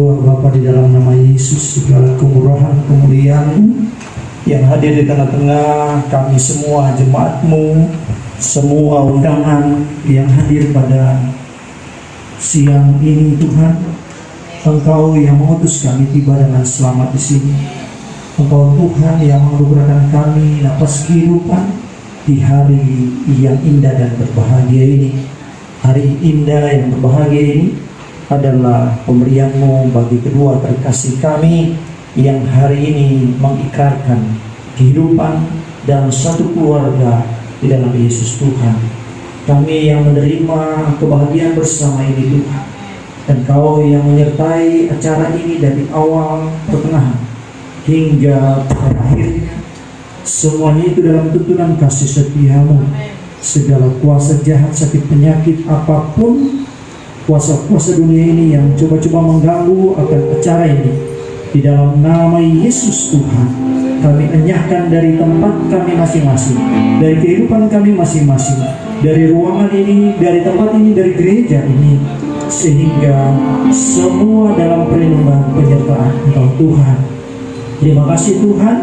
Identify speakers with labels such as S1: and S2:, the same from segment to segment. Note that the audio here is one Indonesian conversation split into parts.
S1: berdoa Bapa di dalam nama Yesus, segala kemurahan kemuliaan yang hadir di tengah-tengah kami semua, jemaat-Mu, semua undangan yang hadir pada siang ini Tuhan. Engkau yang mengutus kami tiba dengan selamat di sini. Engkau Tuhan yang menganugerahkan kami nafas kehidupan di hari yang indah dan berbahagia ini. Hari indah yang berbahagia ini adalah pemberian-Mu bagi kedua terkasih kami yang hari ini mengikrarkan kehidupan dalam satu keluarga di dalam Yesus Tuhan. Kami yang menerima kebahagiaan bersama ini Tuhan, dan Kau yang menyertai acara ini dari awal, pertengahan hingga akhirnya. Semuanya itu dalam tuntunan kasih setia-Mu. Segala kuasa jahat, sakit, penyakit, apapun kuasa-kuasa dunia ini yang coba-coba mengganggu akan acara ini, di dalam nama Yesus Tuhan, kami enyahkan dari tempat kami masing-masing, dari kehidupan kami masing-masing, dari ruangan ini, dari tempat ini, dari gereja ini, sehingga semua dalam perlindungan penyertaan Engkau Tuhan. Terima kasih Tuhan,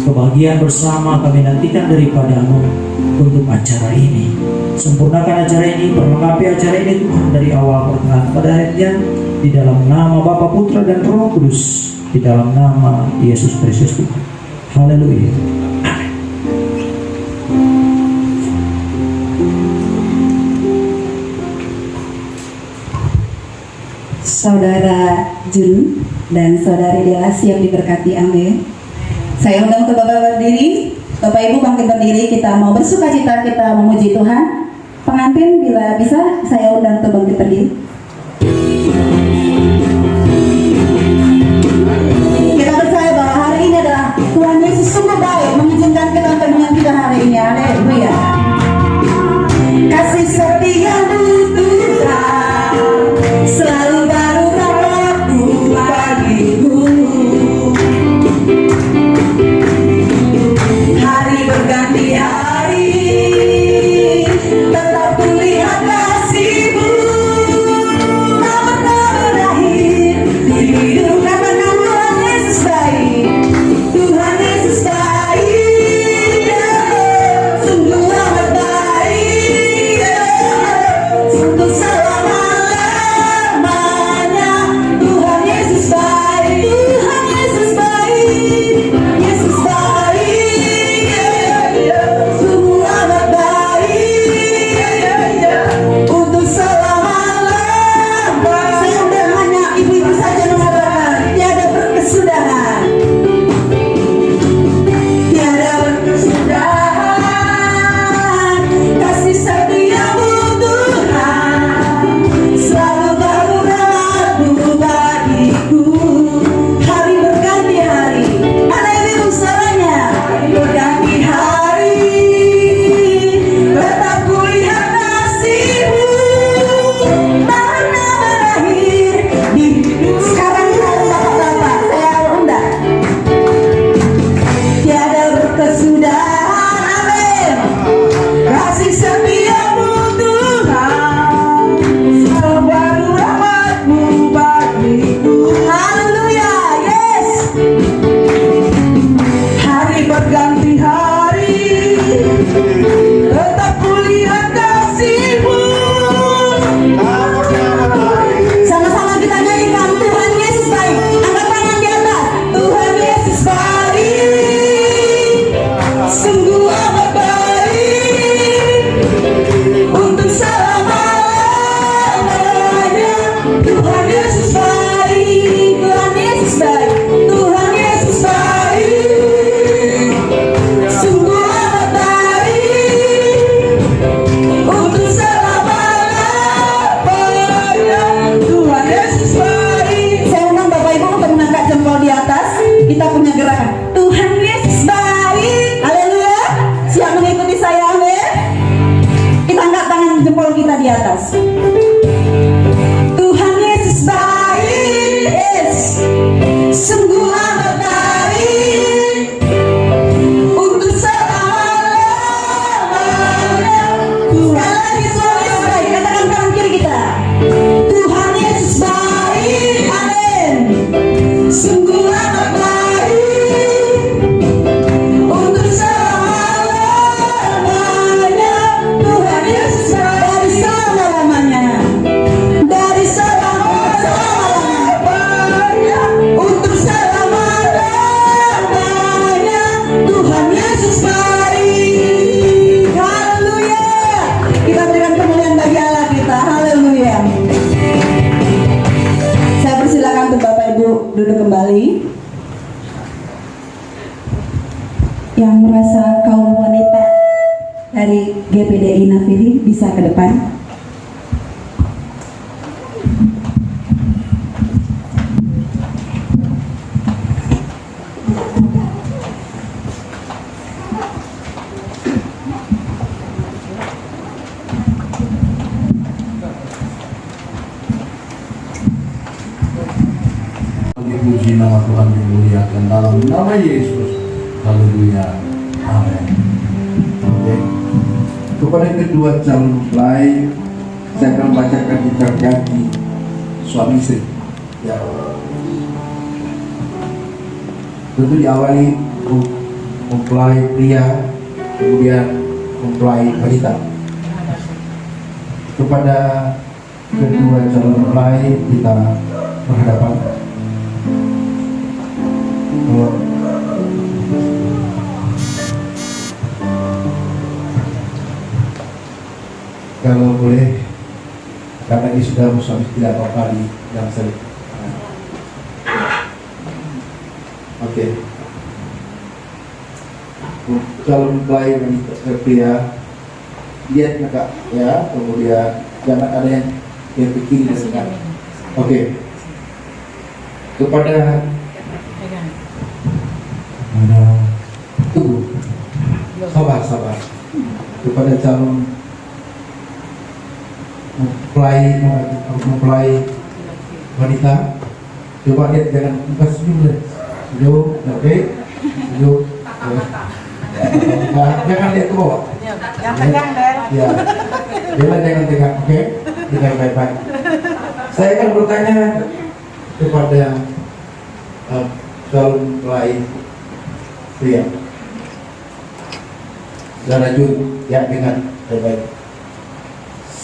S1: kebahagiaan bersama kami nantikan daripada-Mu untuk acara ini. Sempurnakan acara ini, perlengkapi acara ini Tuhan dari awal pertengahan pada akhirnya, di dalam nama Bapa, Putra dan Roh Kudus, di dalam nama Yesus Kristus Tuhan. Haleluya. Amin.
S2: Saudara Jun dan Saudari Dela siap diberkati, amin. Saya undang untuk Bapak berdiri. Bapak Ibu bangkit berdiri, kita mau bersuka cita, kita memuji Tuhan. Pengantin bila bisa saya undang untuk bangkit berdiri. Kita percaya bahwa hari ini adalah Tuhan Yesus sungguh baik mengizinkan kita untuk menyaksikan hari ini. Haleluya. Kasih setia-Mu Tuhan selalu baru rahmat-Mu bagiku. Hari berganti hari, tetap kulihat kasih-Mu. GPDI Nafiri bisa ke depan.
S3: Dipuji nama Tuhan, dimuliakan dalam nama Yesus. Haleluya. Amin. Oke. Kepada kedua calon mempelai, saya akan bacakan kitab ganti suami istri. Ya. Tentu diawali mempelai pria, kemudian mempelai wanita. Kepada kedua calon mempelai kita berhadapan. Kalau boleh, karena ini sudah suami tidak apa-apa di dalam seri. Oke. Kalau mempelai wanita pria, lihat kakak ya, kemudian jangan ada yang begini dengan. Oke. Kepada tunggu, sabar. Kepada calon mempelai wanita, coba lihat, jangan buka senyum, oke, jangan lihat ke bawah, ya, jangan tegang, oke, dengar baik-baik. Saya akan bertanya kepada calon mempelai pria. Saudara Jun, ya, dengan baik-baik.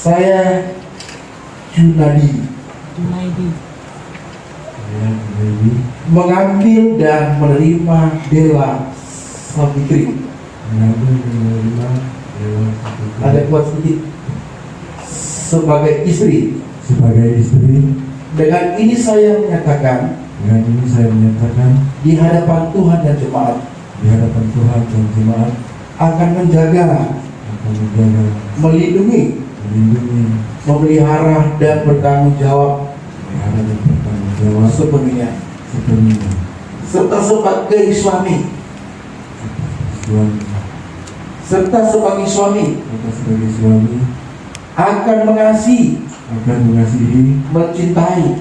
S3: Saya Junaidi mengambil dan menerima Della Savitri. Ada kuat sedikit sebagai istri. Dengan ini saya menyatakan di hadapan Tuhan dan jemaat akan menjaga, melindungi, memelihara dan bertanggung jawab sepenuhnya, serta sebagai suami akan mengasihi, mencintai,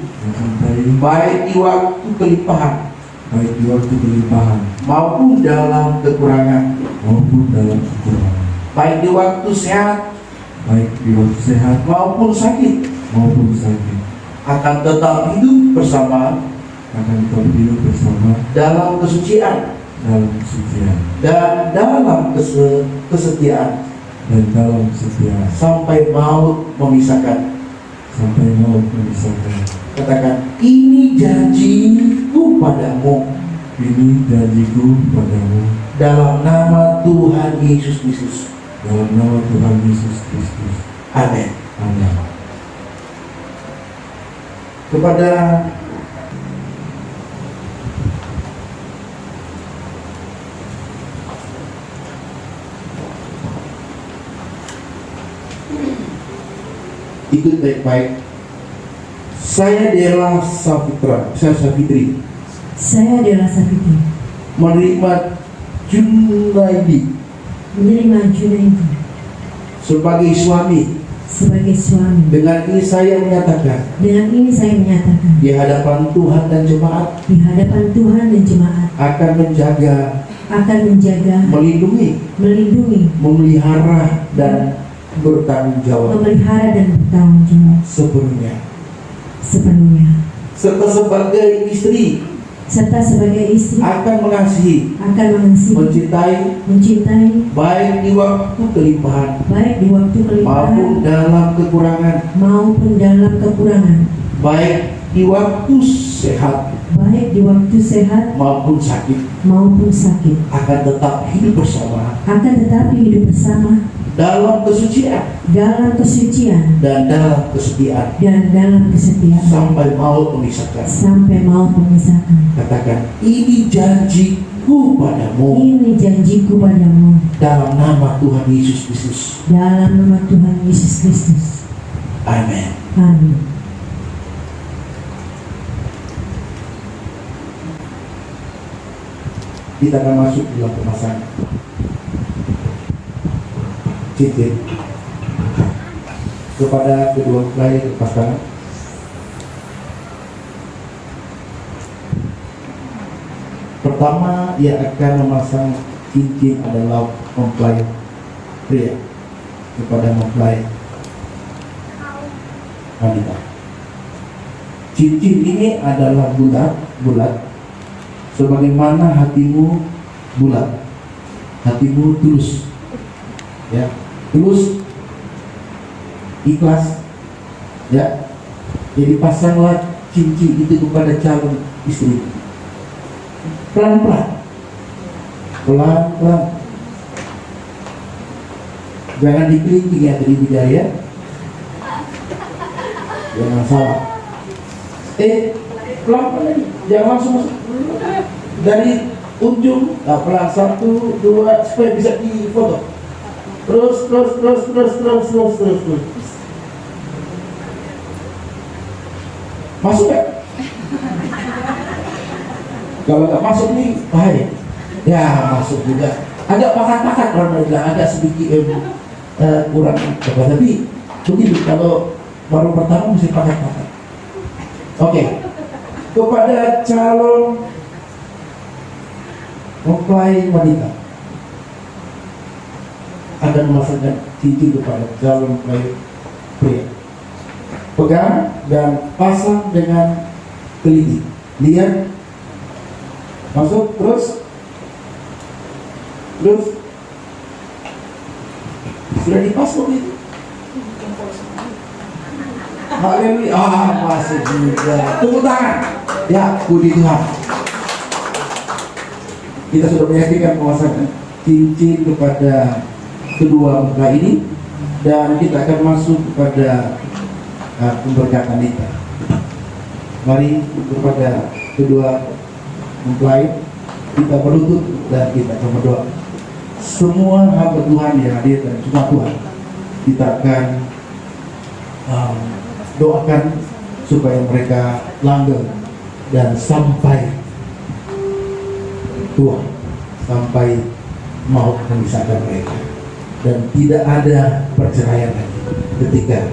S3: baik di waktu kelimpahan maupun dalam kekurangan, baik di waktu sehat maupun sakit, akan tetap hidup bersama dalam kesucian dan dalam kesetiaan sampai maut memisahkan. Katakan, ini janjiku padamu dalam nama Tuhan Yesus Kristus. Amin. Kepada ikut baik-baik. Saya Della Savitri menerima Junaidi sebagai suami. Dengan ini saya menyatakan di hadapan Tuhan dan jemaat akan menjaga, melindungi, memelihara dan bertanggung jawab sepenuhnya. Serta sebagai istri akan mengasihi, mencintai, baik di waktu kelimpahan maupun dalam kekurangan, baik di waktu sehat maupun sakit, akan tetap hidup bersama dalam kesucian dan dalam kesetiaan sampai maut memisahkan. Katakan, ini janjiku janjiku padamu
S4: Ini janjiku padamu
S3: dalam nama Tuhan Yesus Kristus.
S4: dalam nama Tuhan Yesus Kristus.
S3: Amin.
S4: Amin.
S3: Kita akan masuk dalam pemasangan cincin kepada kedua mempelai pasangan. Pertama yang akan memasang cincin adalah mempelai pria kepada mempelai wanita. Cincin ini adalah bulat, sebagaimana hatimu bulat, hatimu tulus, ya, tulus, ikhlas, ya. Jadi pasanglah cincin itu kepada calon istri. Pelan-pelan, pelan-pelan. Jangan dikelilingi ya tadi bicara ya. Jangan salah. Pelan-pelan, jangan langsung masuk. Dari ujung, pelan, 1, 2, supaya bisa difoto. Terus. Masuk ya? Kalau nggak masuk nih bahaya. Ya masuk juga. Agak pakat-pakat orang bilang, agak sedikit kurang apa, tapi begitu kalau baru pertama mesti pakat-pakat. Oke. Kepada calon mempelai wanita akan memasangkan cincin kepada calon mempelai pria. Pegang dan pasang dengan teliti. Lihat, masuk, terus sudah dipasang itu. Haleluya, masuk juga. Tepuk tangan. Ya, puji Tuhan. Kita sudah menyaksikan pemasangan cincin kepada kedua mempelai ini, dan kita akan masuk kepada pemberkatan kita. Mari kepada kedua mempelai kita berlutut dan kita akan berdoa. Semua hamba Tuhan yang hadir dan semua Tuhan, kita akan doakan supaya mereka langgeng dan sampai tua, sampai maut memisahkan mereka, dan tidak ada perceraian lagi ketika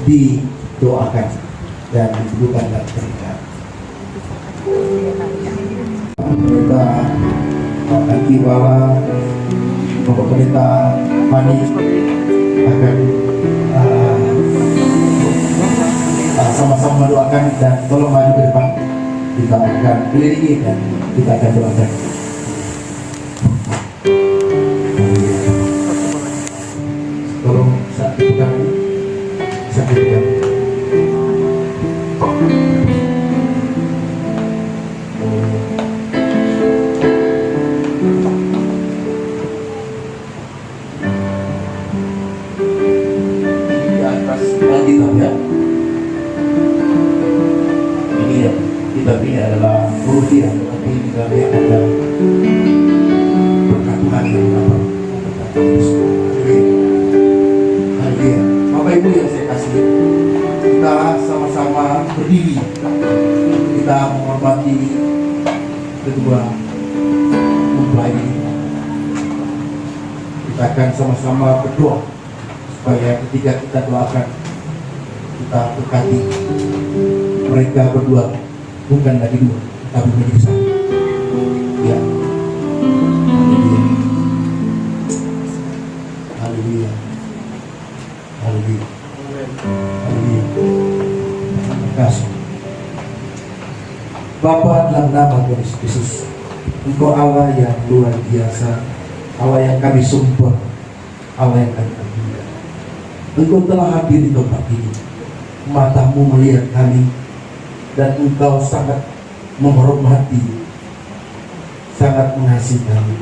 S3: didoakan dan disebutkan dalam pernikahan. Pemerintah Antiwala, pemerintah Pani akan sama-sama mendoakan, dan tolong maju ke depan. Kita akan kelilingi dan kita akan doakan. Tolong saksikan. Di atas Alkitab ya. Ini ya, kitab ini adalah Rusia, tapi di dalamnya ada berkat Tuhan yang dapat berkat Yesus. Haleluya. Bapak Ibu yang saya kasih, kita sama-sama berdiri. Kita menghormati kedua mempelai ini. Kita akan sama-sama berdoa supaya ketika kita doakan, kita berkati mereka berdua, bukan lagi dua, tapi menjadi satu. Ya. Haleluya. Haleluya. Haleluya. Terima kasih. Bapa, dalam nama Tuhan Yesus Kristus, Engkau Allah yang luar biasa, Allah yang kami sumpah, Allah yang kami agungkan. Engkau telah hadir di tempat ini, matamu melihat kami, dan Engkau sangat menghormati, sangat mengasihi kami.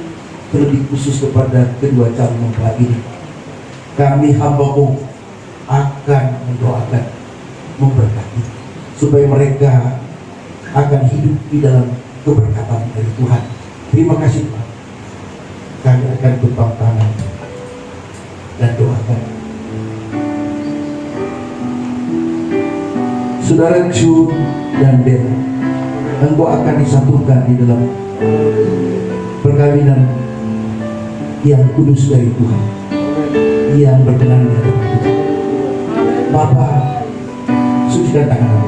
S3: Terlebih khusus kepada kedua calon mempelai ini, kami hamba-Mu akan mendoakan, memberkati, supaya mereka akan hidup di dalam keberkatan dari Tuhan. Terima kasih Pak. Kami akan tumpang tangan dan doakan. Saudara Jun dan Bella, engkau akan disatukan di dalam perkawinan yang kudus dari Tuhan, yang berkenan di hadapan Tuhan. Bapak, sucikan tangan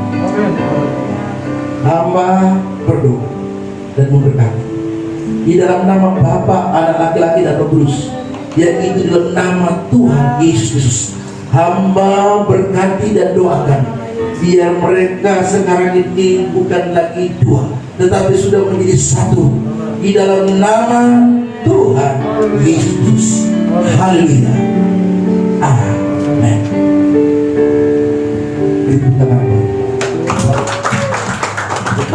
S3: hamba berdoa dan memberkati di dalam nama Bapa, Anak, laki-laki dan Roh Kudus, yaitu dalam nama Tuhan Yesus Kristus. Hamba berkati dan doakan biar mereka sekarang ini bukan lagi dua, tetapi sudah menjadi satu di dalam nama Tuhan Yesus Kristus. Haleluya. Amin. Beri tangan.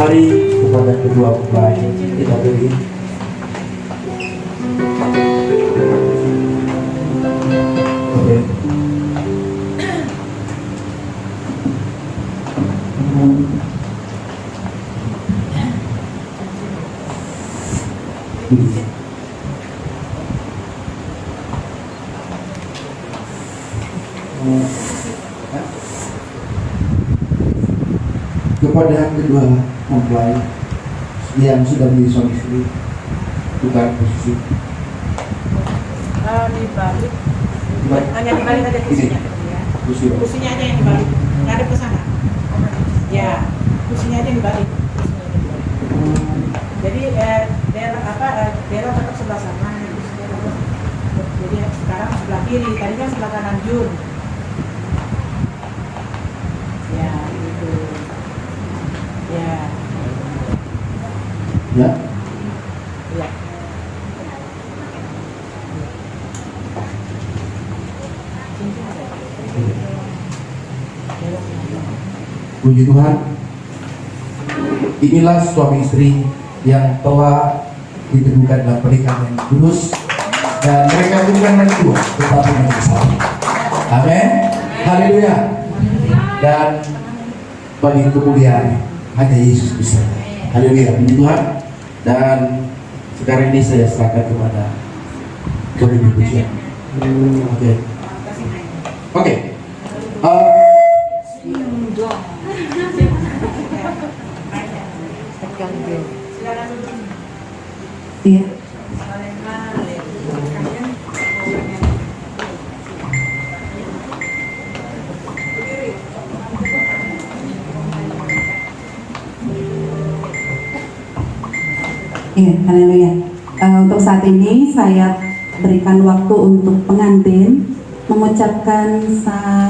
S3: Mari kepada kedua mempelai kita beri. Oke. Kepada kedua mempelai yang sudah menjadi suami istri, tukar posisi.
S5: Dibalik. Hanya dibalik aja kursinya. Ya. Kursinya aja yang dibalik. Nggak ada ke sana. Ya, kursinya aja dibalik. Jadi Dera tetap sebelah sana. Jadi sekarang sebelah kiri. Tadi kan sebelah kanan Jun. Ya, gitu. Ya.
S3: Ya.
S5: Ya.
S3: Puji Tuhan. Inilah suami istri yang telah diteguhkan dalam pernikahan yang kudus, dan mereka bukan lagi dua, tetapi menjadi satu. Amin. Haleluya. Dan bagi kemuliaan hanya Yesus bisa. Haleluya. Puji Tuhan. Dan sekarang ini saya serahkan kepada Tuhan pujian. Oke. Oke.
S2: Iya. Iya, haleluya. Untuk saat ini saya berikan waktu untuk pengantin mengucapkan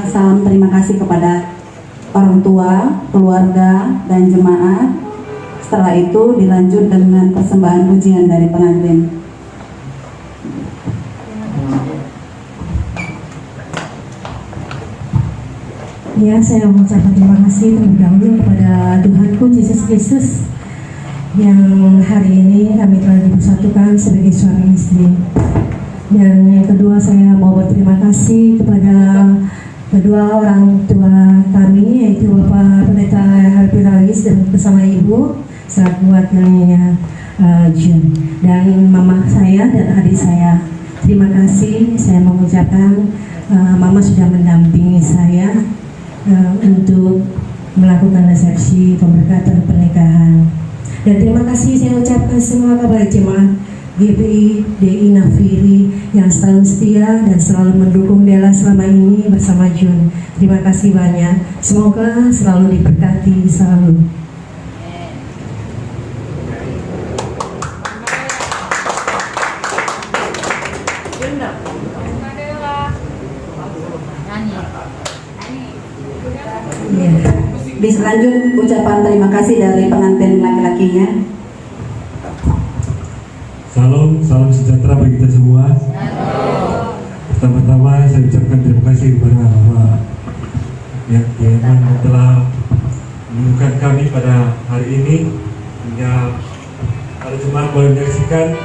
S2: salam terima kasih kepada orang tua, keluarga, dan jemaat. Setelah itu dilanjut dengan persembahan pujian dari pengantin.
S4: Ya, saya mengucapkan terima kasih terlebih dahulu kepada Tuhanku Yesus Kristus yang hari ini kami telah dipersatukan sebagai suami istri. Dan yang kedua, saya mau berterima kasih kepada kedua orang tua kami, yaitu Bapak Pendeta Harvey Rawis dan bersama Ibu selaku wakilnya Jun, dan mama saya dan adik saya. Terima kasih. Saya mengucapkan mama sudah mendampingi saya untuk melakukan resepsi pemberkatan pernikahan. Dan terima kasih saya ucapkan semua kepada jemaat GPI DI Nafiri yang selalu setia dan selalu mendukung Della selama ini bersama Jun. Terima kasih banyak. Semoga selalu diberkati selalu.
S2: Bisa lanjut ucapan terima kasih dari pengantin laki-lakinya.
S6: Salam sejahtera bagi kita semua. Pertama-tama saya ucapkan terima kasih kepada Bapak yang telah menemukan kami pada hari ini, hingga para jemaat boleh menyaksikan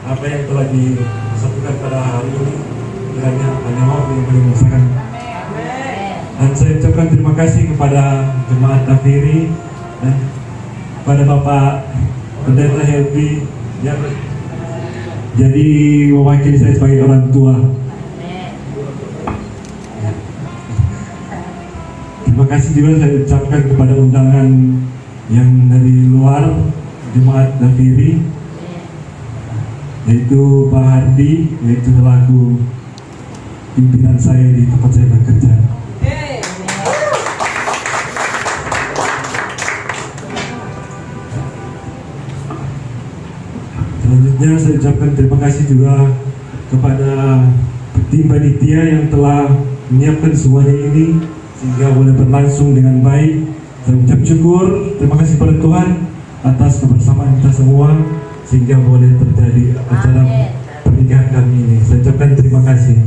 S6: apa yang telah disatukan pada hari ini. Kiranya hanya Allah yang boleh merasakan. Dan saya ucapkan terima kasih kepada jemaat Nafiri dan kepada Bapak Pendeta Helvi yang jadi mewakili saya sebagai orang tua. Terima kasih juga saya ucapkan kepada undangan yang dari luar Jemaat Dafiri, yaitu Pak Hardi, yaitu selaku pimpinan saya di tempat saya bekerja. Selanjutnya saya ucapkan terima kasih juga kepada tim panitia yang telah menyiapkan semuanya ini sehingga boleh berlangsung dengan baik. Saya ucap syukur, terima kasih pada Tuhan atas kebersamaan kita semua sehingga boleh terjadi acara pernikahan kami ini. Saya ucapkan terima kasih.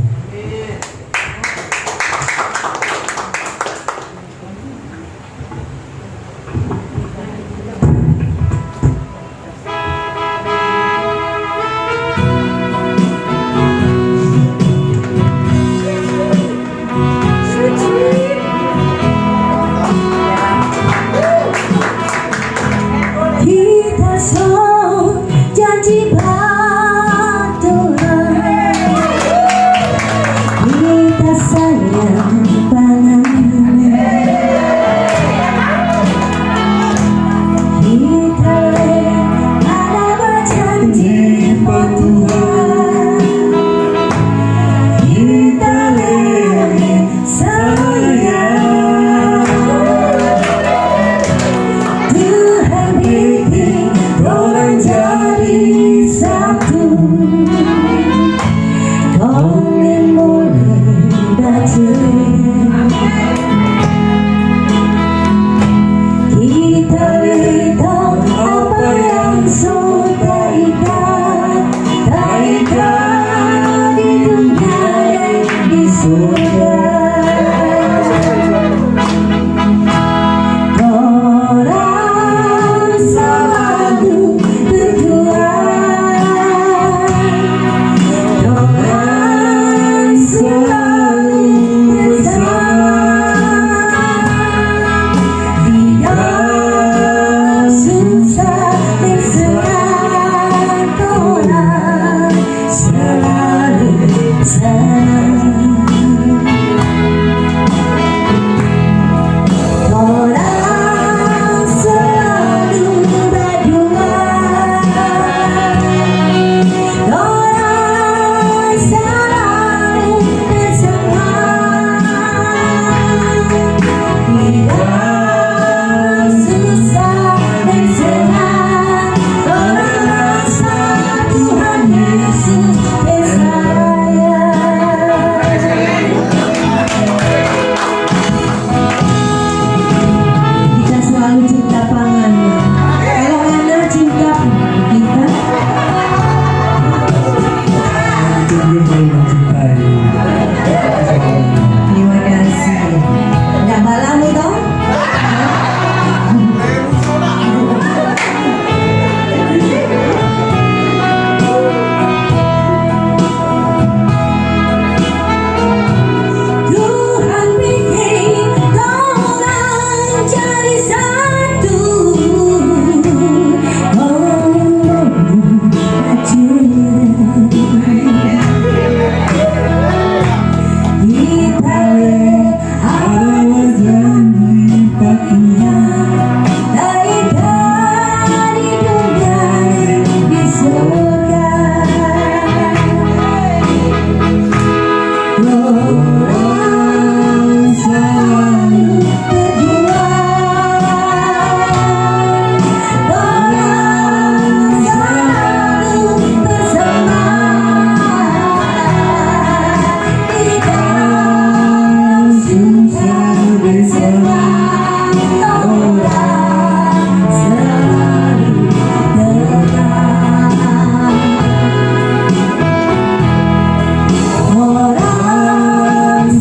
S4: Kita so janji Tuhan, kita sayang banget, kita ada berjanji Tuhan, kita sayang. Tuhan bikin orang jadi satu, komen boleh baca. Kita lihat apa yang sudah ikat, tak ikat di dunia dan di surga. Orang selalu berdua, orang selalu bersama. Tidak susah dan senang, orang selalu bersama. Orang selalu berdua, orang selalu bersama. Tidak susah dan senang, orang rasa Tuhan Yesus bersaya. Kita selalu cinta pangannya. Kalau Anda cinta kita,
S1: Itu juga selalu mencintai.
S4: terima kasih. Nggak balamu toh? Tuhan bikin orang jadi satu, kita ada berjanji pakunya, dari dunia dan di surga. Orang selalu berdua, orang selalu bersama. Tidak susah dan senang, orang selalu tenang. Orang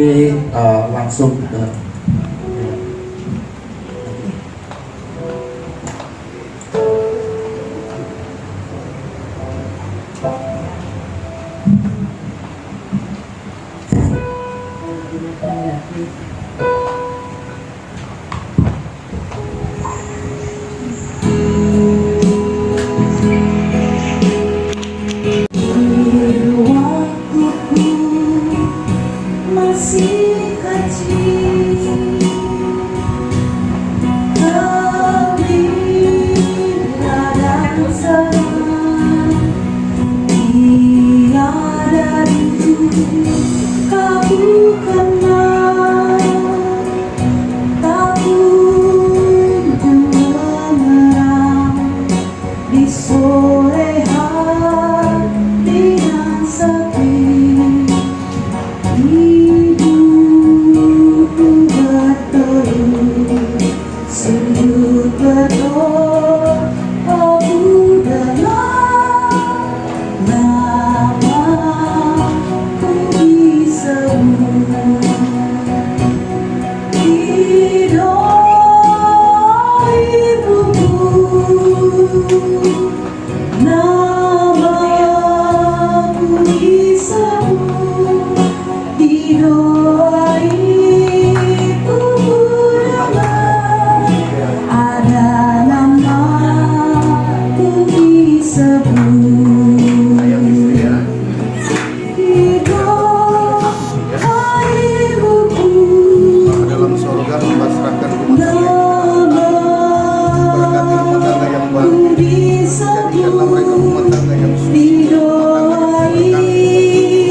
S3: Oke, langsung ke
S2: masih kecil, gembira dan senang, tiada rindu kau kenal, tahun gemerang di sore hari yang sepi. Hidup berteduh, sujud berdoa, oh udahlah lama ku disebut hidup ibuku, namaku disebut di doa itu damai, ada namaku disebut. Hidup ibuku,
S3: dalam surga memasrahkan
S2: namaku
S3: jadikanlah mereka rumah tangga yang
S2: disebut
S3: suci,
S2: di doa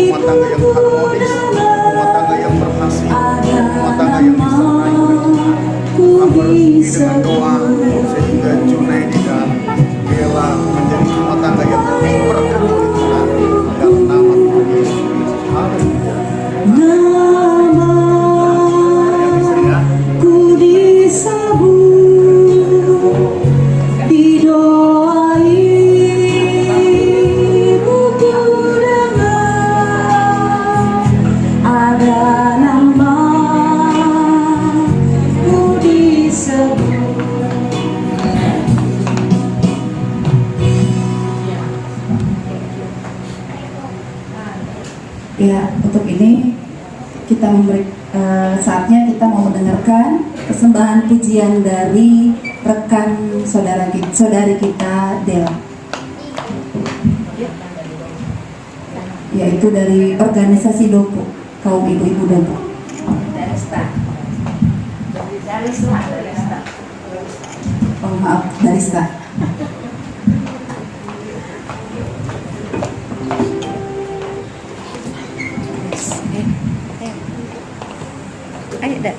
S3: rumah tangga yang harmonis, rumah tangga yang berhasil, rumah tangga yang disertai oleh Tuhan. Hamba resmi dengan doa sehingga Junaidi dan Bella menjadi rumah tangga yang diberkati oleh Tuhan dalam nama Tuhan Yesus Kristus. Haleluya.
S2: namaku disebut di doa ibuku dengar, ada namaku disebut. Ya, untuk ini kita saatnya kita mau mendengarkan persembahan pujian dari rekan saudari kita Dela, yaitu dari organisasi Dopo, kaum ibu-ibu Dopo. Oh maaf, Darista.
S5: Ayo dah.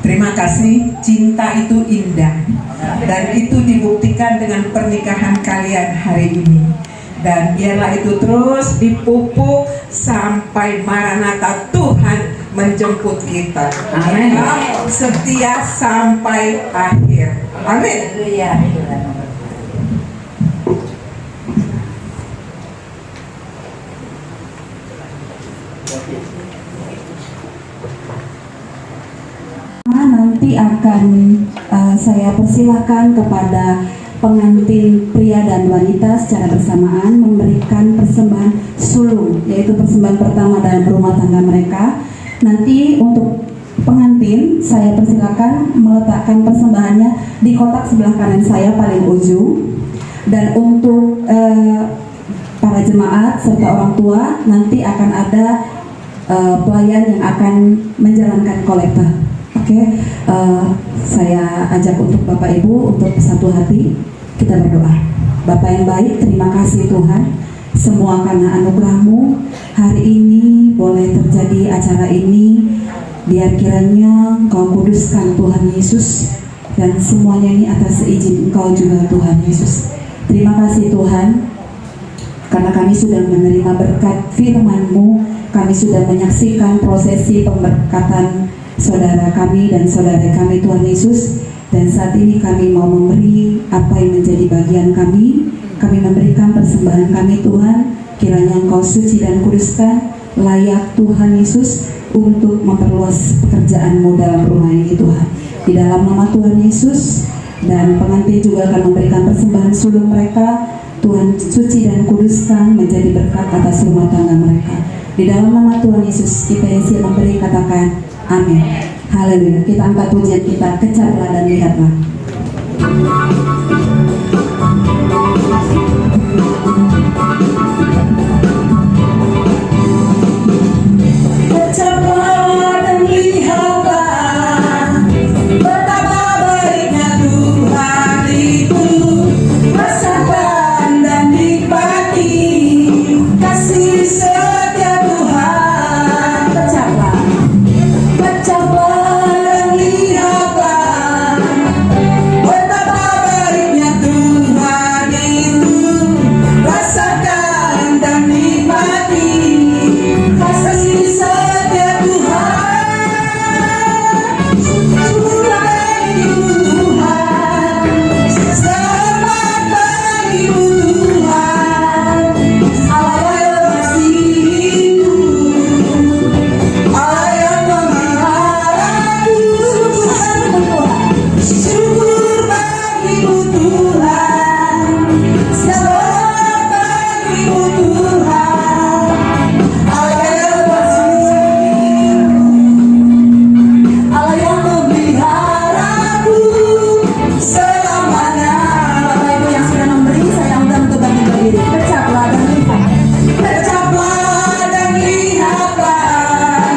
S7: Terima kasih, cinta itu indah dan itu dibuktikan dengan pernikahan kalian hari ini. Dan biarlah itu terus dipupuk sampai Maranatha, Tuhan menjemput kita.
S2: Amin.
S7: Setia sampai akhir. Amin.
S2: Nanti akan saya persilakan kepada pengantin pria dan wanita secara bersamaan memberikan persembahan sulung, yaitu persembahan pertama dalam rumah tangga mereka. Nanti untuk pengantin saya persilakan meletakkan persembahannya di kotak sebelah kanan saya paling ujung. Dan untuk para jemaat serta orang tua nanti akan ada pelayan yang akan menjalankan kolektor. Oke, saya ajak untuk Bapak Ibu untuk satu hati kita berdoa. Bapak yang baik, terima kasih Tuhan, semua karena anugerah-Mu hari ini boleh terjadi acara ini. Biar kiranya Engkau kuduskan Tuhan Yesus, dan semuanya ini atas izin Engkau juga Tuhan Yesus. Terima kasih Tuhan, karena kami sudah menerima berkat firman-Mu, kami sudah menyaksikan prosesi pemberkatan saudara kami dan saudara kami Tuhan Yesus. Dan saat ini kami mau memberi apa yang menjadi bagian kami. Kami memberikan persembahan kami Tuhan, kiranya Engkau suci dan kuduskan, layak Tuhan Yesus untuk memperluas pekerjaan-Mu dalam rumah ini Tuhan. Di dalam nama Tuhan Yesus, dan pengantin juga akan memberikan persembahan sulung mereka. Tuhan suci dan kuduskan menjadi berkat atas rumah tangga mereka. Di dalam nama Tuhan Yesus kita yang siap memberi, katakan amin. Haleluya. Kita angkat pujian kita, kecaplah dan lihatlah. Kecaplah dan lihatlah betapa baiknya Tuhan itu. Rasakan dan nikmati kasih setia Tuhan. Kecaplah, kecaplah dan lihatlah betapa baiknya Tuhan itu. Rasakan dan nikmati kasih setia Tuhan. Syukur bagimu Tuhan, selamat bagimu Tuhan. Allah yang mengasihiku, Allah yang memeliharaku. Syukur bagimu Tuhan, selamat bagimu Tuhan. Allah yang mengasihiku, Allah yang memeliharaku selamanya. Bapak Ibu yang sudah memberi, saya undang untuk bagi-bagi. Kecaplah dan lihat, kecaplah dan lihatlah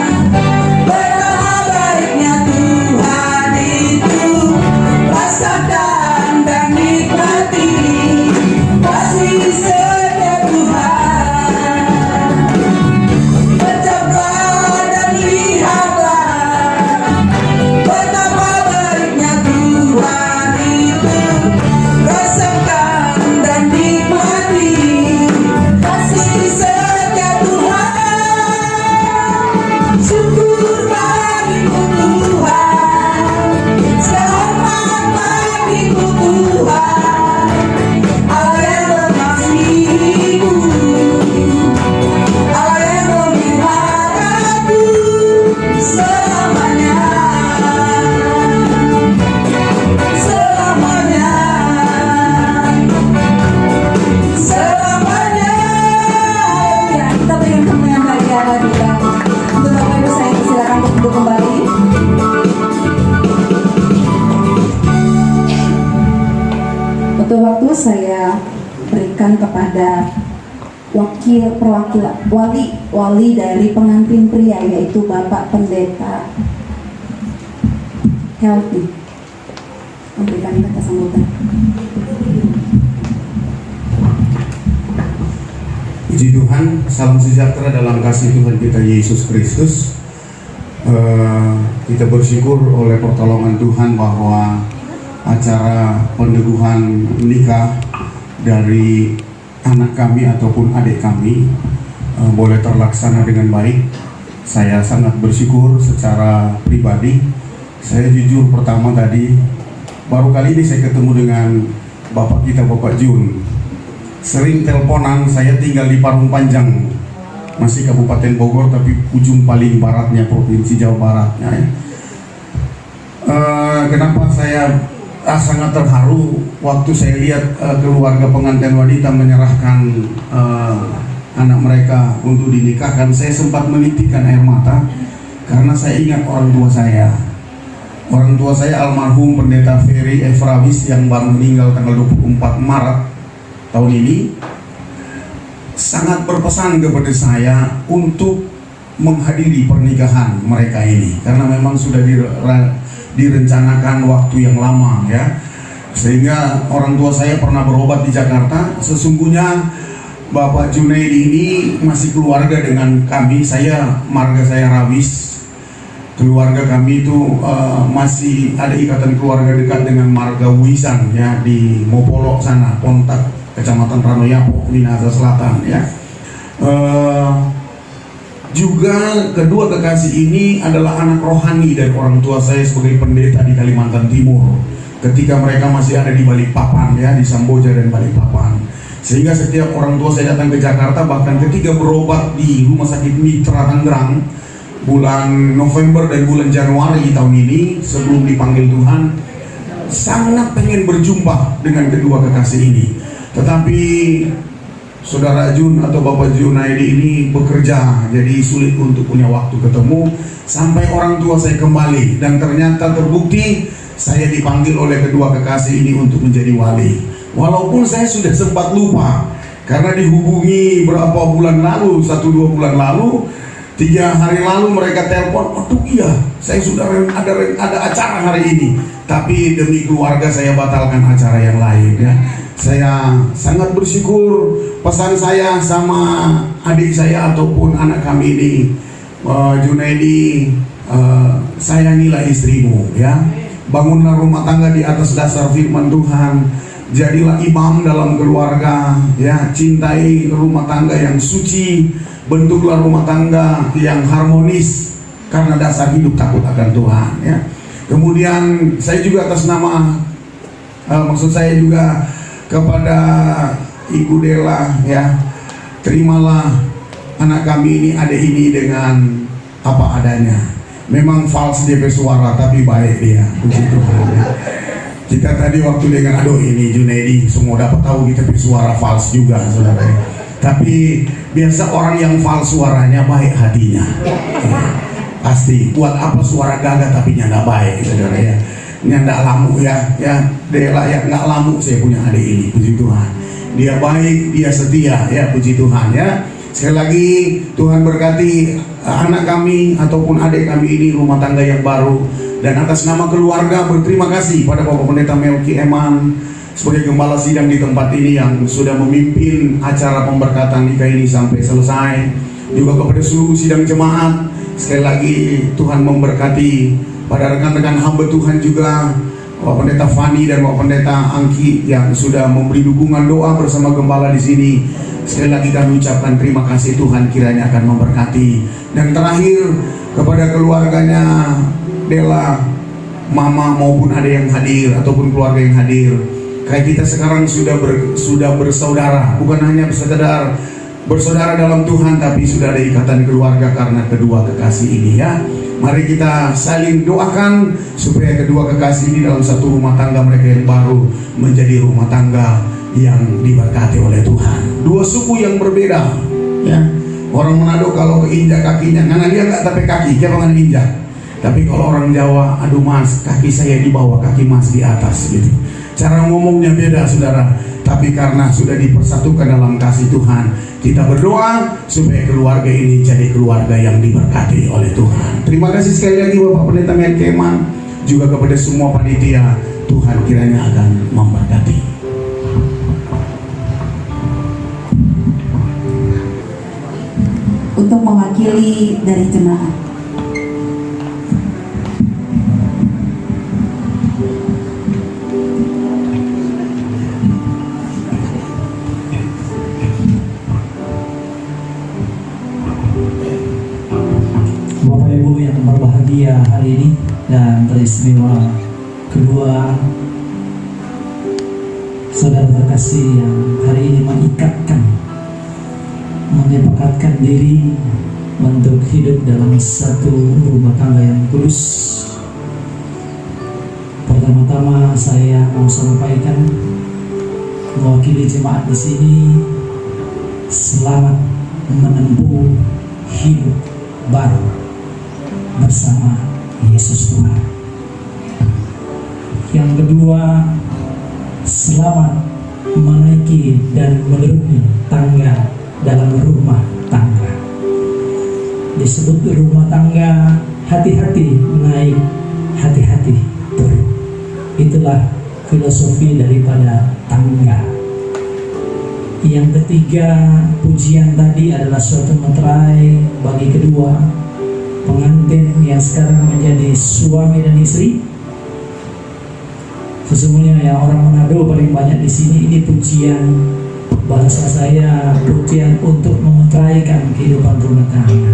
S2: betapa baiknya Tuhan itu. Rasakan dan nikmati kasih setia Tuhan. Kecaplah dan lihatlah betapa baiknya Tuhan itu. Rasakan dan nikmati kasih setia Tuhan. Syukur bagimu Tuhan, selamat bagimu Tuhan. Allah yang mengasihiku, Allah yang memeliharaku selamanya. Selamanya, selamanya. Ya, kita berikan tepuk yang bahagia lagi ya. Untuk Bapak Ibu saya persilakan untuk duduk kembali. Untuk waktu saya berikan kepada perwakilan wali dari pengantin pria, yaitu Bapak Pendeta Healthy, memberikan kata sambutan.
S8: Puji Tuhan, salam sejahtera dalam kasih Tuhan kita Yesus Kristus. Kita bersyukur oleh pertolongan Tuhan bahwa acara peneguhan nikah dari anak kami ataupun adik kami boleh terlaksana dengan baik. Saya sangat bersyukur secara pribadi. Saya jujur pertama tadi, baru kali ini saya ketemu dengan Bapak kita, Bapak Jun. Sering teleponan, saya tinggal di Parung Panjang, masih Kabupaten Bogor, tapi ujung paling baratnya Provinsi Jawa Barat. Kenapa saya sangat terharu waktu saya lihat keluarga pengantin wanita menyerahkan anak mereka untuk dinikahkan. Saya sempat menitikkan air mata karena saya ingat orang tua saya. Orang tua saya almarhum Pendeta Ferry Efrawis yang baru meninggal tanggal 24 Maret tahun ini, sangat berpesan kepada saya untuk menghadiri pernikahan mereka ini, karena memang sudah direncanakan waktu yang lama ya. Sehingga orang tua saya pernah berobat di Jakarta. Sesungguhnya Bapak Junaidi ini masih keluarga dengan kami. Marga saya Rawis. Keluarga kami itu masih ada ikatan keluarga dekat dengan marga Wisan ya, di Mopolok sana, Pontak, Kecamatan Ranoyapo, Minahasa Selatan ya. Juga kedua kekasih ini adalah anak rohani dari orang tua saya sebagai pendeta di Kalimantan Timur ketika mereka masih ada di Balikpapan ya, di Samboja dan Balikpapan. Sehingga setiap orang tua saya datang ke Jakarta, bahkan ketika berobat di Rumah Sakit Mitra Tangerang bulan November dan bulan Januari tahun ini, sebelum dipanggil Tuhan, sangat pengen berjumpa dengan kedua kekasih ini. Tetapi Saudara Jun atau Bapak Junaidi ini bekerja, jadi sulit untuk punya waktu ketemu. Sampai orang tua saya kembali, dan ternyata terbukti saya dipanggil oleh kedua kekasih ini untuk menjadi wali. Walaupun saya sudah sempat lupa, karena dihubungi berapa bulan lalu, 1-2 bulan lalu, 3 hari lalu mereka telepon, aduh iya, saya sudah ada acara hari ini, tapi demi keluarga saya batalkan acara yang lain ya. Saya sangat bersyukur. Pesan saya sama adik saya ataupun anak kami ini, Junaidi, sayangilah istrimu ya, bangunlah rumah tangga di atas dasar firman Tuhan, jadilah imam dalam keluarga ya, cintai rumah tangga yang suci, bentuklah rumah tangga yang harmonis karena dasar hidup takut akan Tuhan ya. Kemudian saya juga atas nama maksud saya juga kepada Ibu Dela ya, terimalah anak kami ini, adik ini dengan apa adanya. Memang false DP suara tapi baik dia, puji Tuhan ya. Kita tadi waktu dengan aduh ini Junaidi semua dapat tahu kita suara false juga saudara ya. Tapi biasa orang yang false suaranya baik hatinya ya. Pasti buat apa suara gagah tapi nggak baik saudara ya. Nggak lamu ya Dela ya, nggak lamu. Saya punya adik ini, puji Tuhan, dia baik, dia setia ya, puji Tuhan ya. Sekali lagi Tuhan berkati anak kami ataupun adik kami ini rumah tangga yang baru. Dan atas nama keluarga berterima kasih pada Bapak Pendeta Melki Eman sebagai gembala sidang di tempat ini yang sudah memimpin acara pemberkatan nikah ini sampai selesai. Juga kepada seluruh sidang jemaat, sekali lagi Tuhan memberkati. Pada rekan-rekan hamba Tuhan juga, Bapak Pendeta Fani dan Bapak Pendeta Angki yang sudah memberi dukungan doa bersama gembala di sini. Sekali lagi kami ucapkan terima kasih, Tuhan kiranya akan memberkati. Dan terakhir kepada keluarganya Dela, mama maupun ada yang hadir ataupun keluarga yang hadir. Kayak kita sekarang sudah bersaudara, bukan hanya sekedar bersaudara dalam Tuhan, tapi sudah ada ikatan keluarga karena kedua kekasih ini ya. Mari kita saling doakan supaya kedua kekasih ini dalam satu rumah tangga mereka yang baru menjadi rumah tangga yang diberkati oleh Tuhan. Dua suku yang berbeda ya. Orang Manado kalau keinjak kakinya, karena dia nggak tapi kaki, dia pengen injak. Tapi kalau orang Jawa, aduh mas, kaki saya di bawah, kaki mas di atas gitu. Cara ngomongnya beda saudara. Tapi karena sudah dipersatukan dalam kasih Tuhan, kita berdoa supaya keluarga ini jadi keluarga yang diberkati oleh Tuhan. Terima kasih sekali lagi Bapak Pendeta Melki Eman, juga kepada semua panitia. Tuhan kiranya akan memberkati.
S2: Untuk mewakili dari jemaat,
S1: hari ini, dan teristimewa kedua saudara terkasih yang hari ini menyepakatkan diri untuk hidup dalam satu rumah tangga yang kudus. Pertama-tama saya mau sampaikan mewakili jemaat di sini, selamat menempuh hidup baru bersama Yesus Tuhan. Yang kedua, selamat menaiki dan menuruni tangga dalam rumah tangga. Disebut rumah tangga, hati-hati naik, hati-hati turun. Itulah filosofi daripada tangga. Yang ketiga, pujian tadi adalah suatu meterai bagi kedua pengantin yang sekarang menjadi suami dan istri. Sesungguhnya yang orang Manado paling banyak di sini, ini pujian, bahasa saya pujian untuk memeteraikan kehidupan rumah tangga.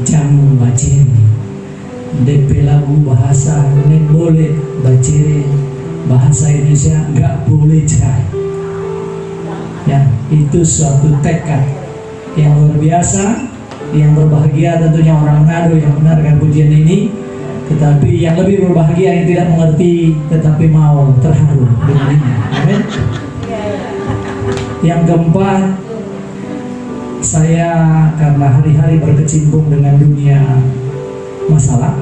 S1: Jangan baciri, DP lagu bahasa nek boleh baciri, bahasa Indonesia nggak boleh cerai. Ya, itu suatu tekad yang luar biasa, yang berbahagia tentunya orang Manado yang mendengarkan pujian ini. Tetapi yang lebih berbahagia yang tidak mengerti tetapi mau terharu dengannya. Amin. Yang keempat, saya karena hari-hari berkecimpung dengan dunia masalah,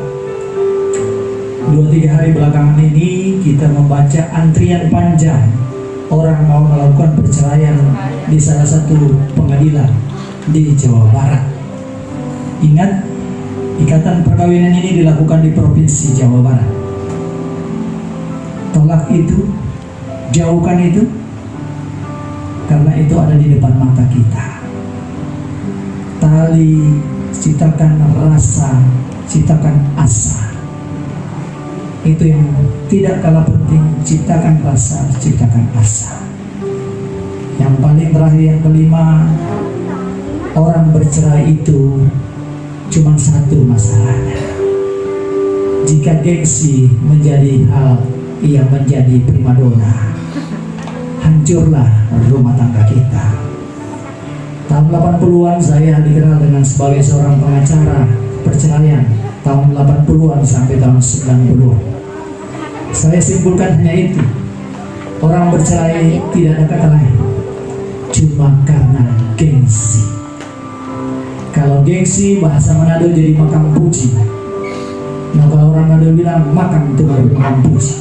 S1: 2-3 hari belakangan ini kita membaca antrian panjang orang mau melakukan perceraian di salah satu pengadilan di Jawa Barat. Ingat, ikatan perkawinan ini dilakukan di Provinsi Jawa Barat. Tolak itu, jauhkan itu, karena itu ada di depan mata kita. Tali, ciptakan rasa, ciptakan asa. Itu yang tidak kalah penting, ciptakan rasa, ciptakan asa. Yang paling terakhir, yang kelima, orang bercerai itu cuma satu masalahnya. Jika gengsi menjadi hal yang menjadi primadona, hancurlah rumah tangga kita. Tahun 80-an saya dikenal dengan sebagai seorang pengacara perceraian. Tahun 80-an sampai tahun 90-an. Saya simpulkan hanya itu. Orang bercerai tidak ada kata lain, cuma karena gengsi. Kalau gengsi, bahasa Manado jadi makam puji. Nah, kalau orang Manado bilang makam itu baru makam puji.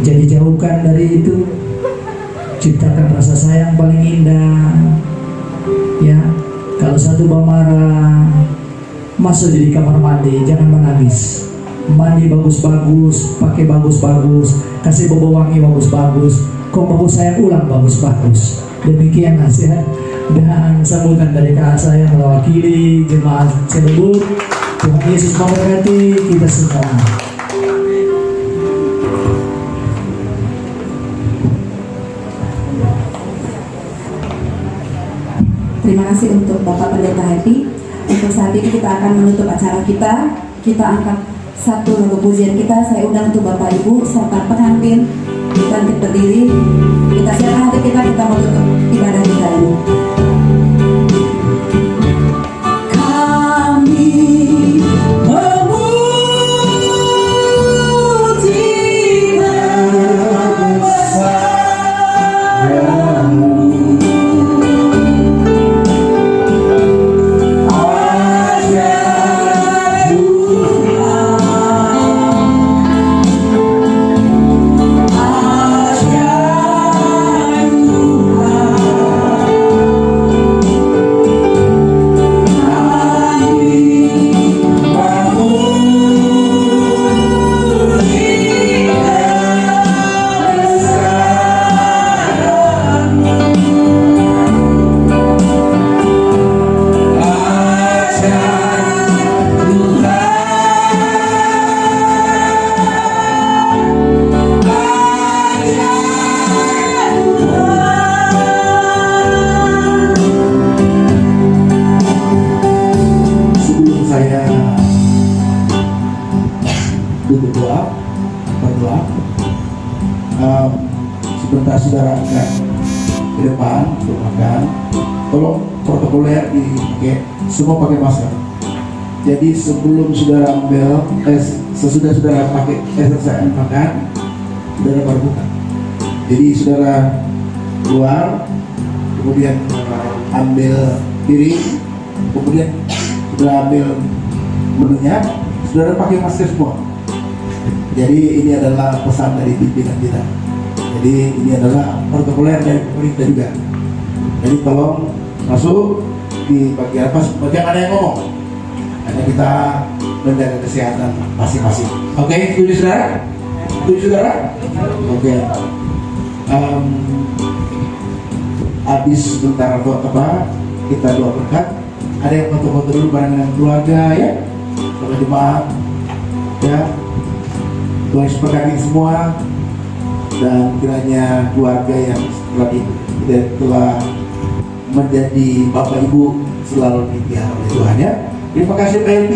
S1: Jadi jauhkan dari itu. Ciptakan rasa sayang paling indah. Ya, kalau satu marah, masuk di kamar mandi, jangan menangis. Mandi bagus-bagus, pakai bagus-bagus, kasih bau wangi bagus-bagus. Kau bagus sayang ulang bagus-bagus. Demikian nasihat dan sambutan dari kakak saya mewakili jemaat Cirebon. Tuhan Yesus memberkati kita semua.
S2: Terima kasih untuk Bapak Pendeta Happy. Untuk saat ini kita akan menutup acara kita. Kita angkat satu lagu pujian kita. Saya undang untuk Bapak Ibu serta pengantin bangkit berdiri. Kita siapkan hati kita menutup ibadah kita ini.
S3: berdoa. Sebentar saudara angkat ke depan untuk makan. Tolong protokoler dipakai, semua pakai masker. Jadi sebelum saudara ambil, sesudah saudara pakai selesai makan, saudara baru buka. Jadi saudara keluar, kemudian ambil piring, kemudian saudara ambil menunya, saudara pakai masker semua. Jadi ini adalah pesan dari pimpinan kita. Jadi ini adalah protokoler dari pemerintah juga. Jadi tolong masuk di bagian ada yang ngomong. Karena kita menjaga kesehatan masing-masing. Oke, setuju saudara? Setuju saudara? Oke. Habis sebentar kita doa berkat. Ada yang foto-foto dulu bareng dengan keluarga ya, sama jemaat ya. Tuhan berkati semua, dan kiranya keluarga yang telah menjadi bapak ibu selalu dipelihara oleh Tuhan ya. Terima kasih PLB,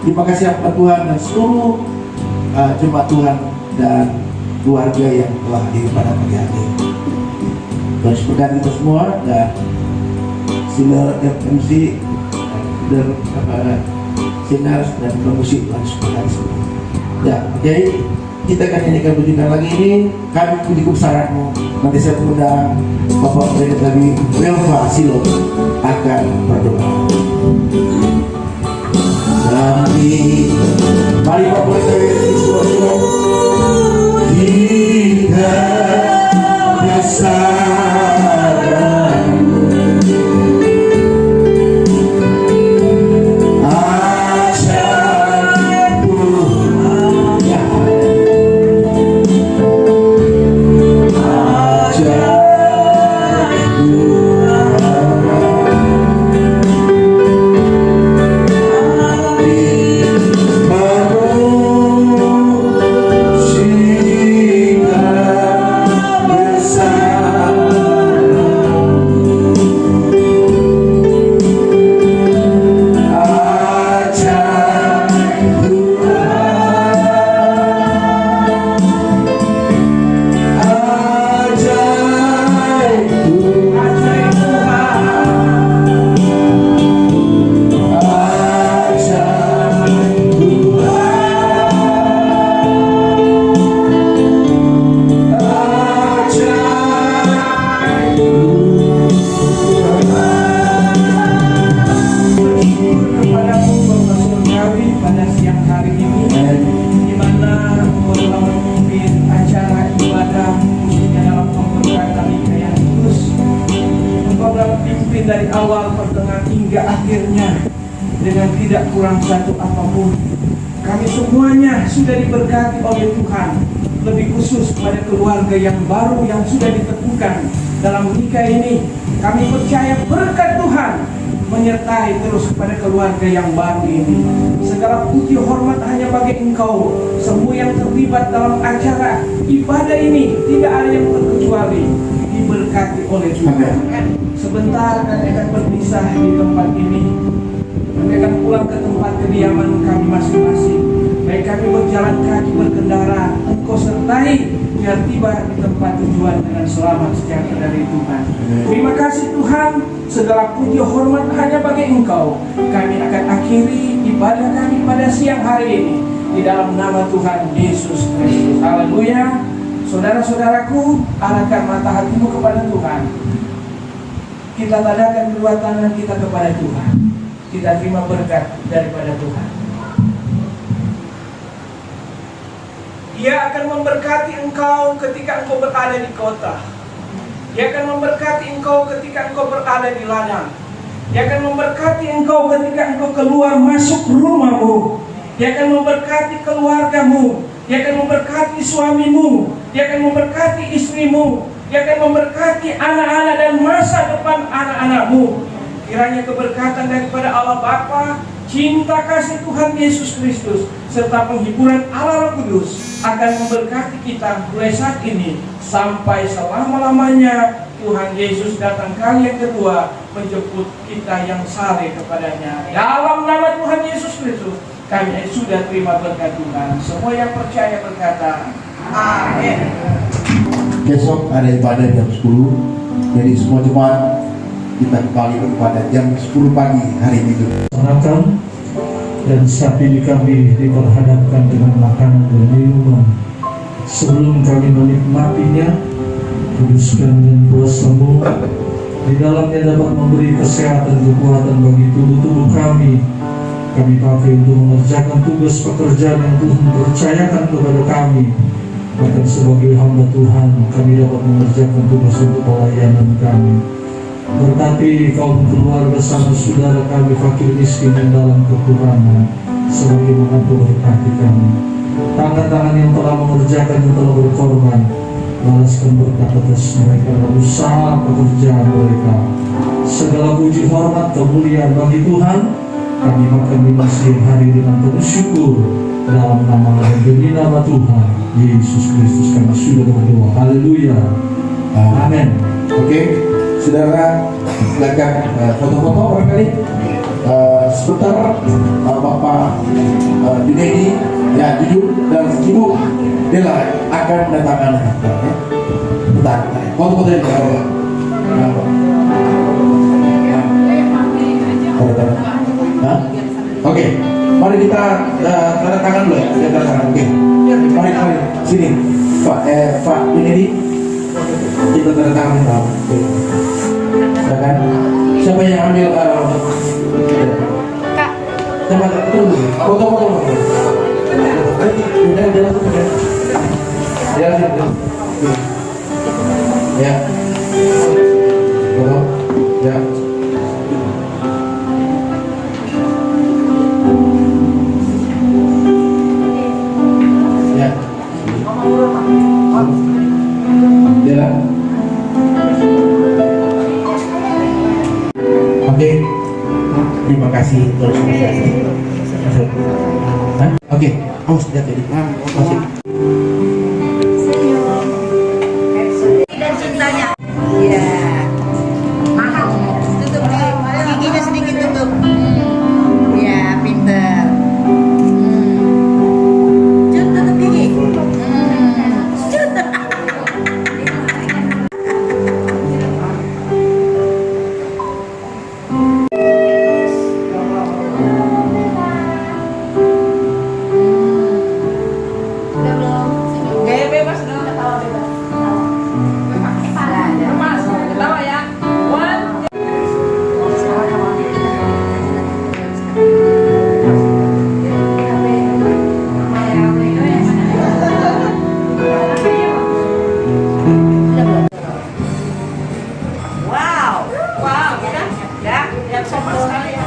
S3: terima kasih Bapak Tuhan dan seluruh jemaat Tuhan dan keluarga yang telah hadir pada pagi hari ini. Tuhan berkati kita semua, dan sila MC dan singers dan pemusik Tuhan berkati semua. Ya, oke. Kita akan nyanyikan pujian lagi ini. Kami puji kebesaran-Mu. Nanti saya mengundang Bapak Pendeta lagi Welfa Silo akan berdoa. Mari Bapak Pendeta kita bersama.
S9: Dari awal, pertengahan hingga akhirnya dengan tidak kurang satu apapun. Kami semuanya sudah diberkati oleh Tuhan. Lebih khusus kepada keluarga yang baru yang sudah diteguhkan dalam nikah ini. Kami percaya berkat Tuhan menyertai terus kepada keluarga yang baru ini. Segala puji hormat hanya bagi Engkau. Semua yang terlibat dalam acara ibadah ini tidak ada yang terkecuali diberkati oleh Tuhan. Sebentar kami akan berpisah di tempat ini. Kami akan pulang ke tempat kediaman kami masing-masing. Baik kami berjalan kaki berkendara, Engkau sertai biar tiba di tempat tujuan dengan selamat sejahtera dari Tuhan. Terima kasih Tuhan. Segala puji hormat hanya bagi Engkau. Kami akan akhiri ibadah kami pada siang hari ini di dalam nama Tuhan Yesus Kristus. Haleluya. Saudara-saudaraku, arahkan mata hatimu kepada Tuhan. Kita tadakan kedua tangan kita kepada Tuhan. Kita terima berkat daripada Tuhan. Ia akan memberkati engkau ketika engkau berada di kota. Ia akan memberkati engkau ketika engkau berada di ladang. Ia akan memberkati engkau ketika engkau keluar masuk rumahmu. Dia akan memberkati keluargamu. Dia akan memberkati suamimu. Dia akan memberkati istrimu. Dia akan memberkati anak-anak dan masa depan anak-anakmu. Kiranya keberkatan daripada Allah Bapa, cinta kasih Tuhan Yesus Kristus, serta penghiburan Allah Roh Kudus akan memberkati kita mulai saat ini sampai selama-lamanya. Tuhan Yesus datang kali yang kedua menjemput kita yang saleh kepadanya. Dalam nama Tuhan Yesus Kristus Kami sudah terima berkat Tuhan. Semua yang percaya berkata, amin.
S3: Besok ada ibadah jam 10. Jadi semua jemaat kita kembali pada jam 10 pagi hari Minggu.
S1: Makan dan saat ini kami diperhadapkan dengan makanan dan minuman. Sebelum kami menikmatinya, kuduskan dan kuasa-Mu di dalamnya dapat memberi kesehatan kekuatan bagi tubuh-tubuh kami. Kami pakai untuk mengerjakan tugas pekerjaan yang Tuhan percayakan kepada kami. Bahkan sebagai hamba Tuhan, kami dapat mengerjakan tugas untuk pelayanan kami. Berkati kaum keluarga sanak saudara kami fakir miskin yang dalam kekurangan, sebagaimana Tuhan berkati kami. Tangan-tangan yang telah mengerjakan, yang telah berkorban, balaskan berkat atas mereka dan usaha pekerjaan mereka. Segala puji hormat kemuliaan bagi Tuhan. Kami makan minum siang hari dengan penuh syukur dalam nama dan demi nama Tuhan Yesus Kristus kami sudah berdoa. Haleluya. Amin.
S3: Oke, saudara, silakan foto-foto barangkali. Sebentar, Bapak Dinedi, ya jujur, dan Ibu Dela akan mendatangkan. Bentar, foto-foto ini. Oke, mari kita tanda tangan dulu ya. Kita tanda tangan. Oke, mari sini, Pak Dinedi. Kita tanda tangan dulu. Oke. Silakan. Siapa yang ambil
S5: Kak.
S3: Siapa tunggu. Foto-foto. Ya. Foto. Ya. Ya. Oke, terima kasih. Oke, awas lihat jadi. Masih.
S5: Dan cintanya. Iya. Mahal. Tutup giginya sedikit tutup. Iya, pinter. Cut, tutup gigi. Cut. Gaya bebas dong. Ketawa bebas. Lepas. Ketawa ya. One. Wow. Wow. Ya. Yang sopan sekali ya.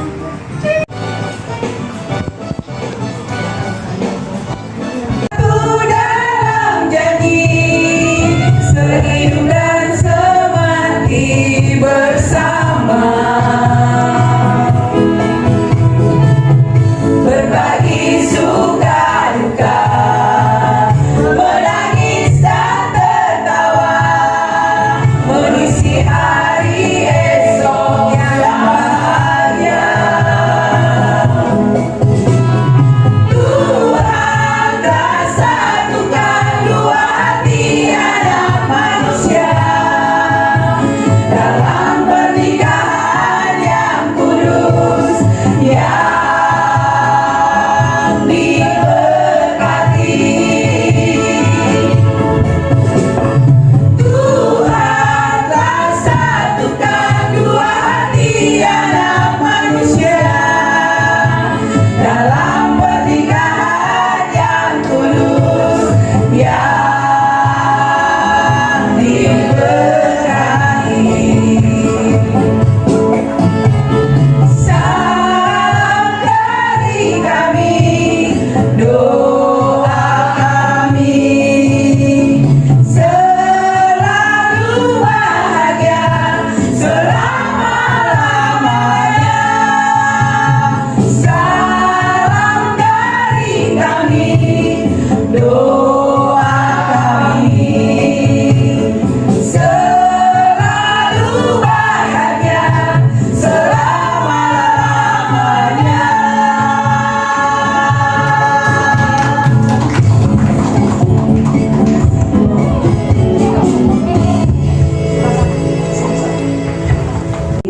S7: Satu dan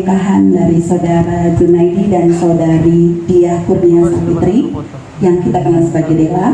S2: pernikahan dari Saudara Junaidi dan Saudari Diah Kurnia Sapitri yang kita kenal sebagai Dela.